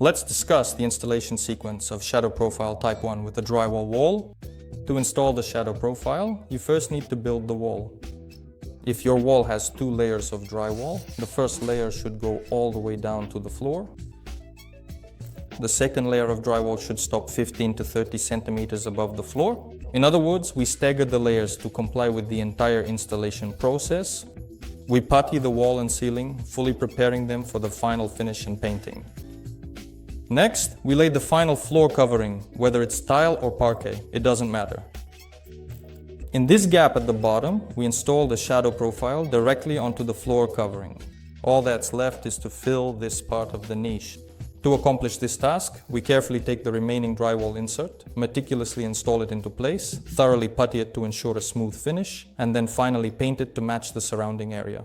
Let's discuss the installation sequence of shadow profile type 1 with a drywall wall. To install the shadow profile, you first need to build the wall. If your wall has 2 layers of drywall, the first layer should go all the way down to the floor. The second layer of drywall should stop 15 to 30 centimeters above the floor. In other words, we stagger the layers to comply with the entire installation process. We putty the wall and ceiling, fully preparing them for the final finish and painting. Next, we lay the final floor covering, whether it's tile or parquet, it doesn't matter. In this gap at the bottom, we install the shadow profile directly onto the floor covering. All that's left is to fill this part of the niche. To accomplish this task, we carefully take the remaining drywall insert, meticulously install it into place, thoroughly putty it to ensure a smooth finish, and then finally paint it to match the surrounding area.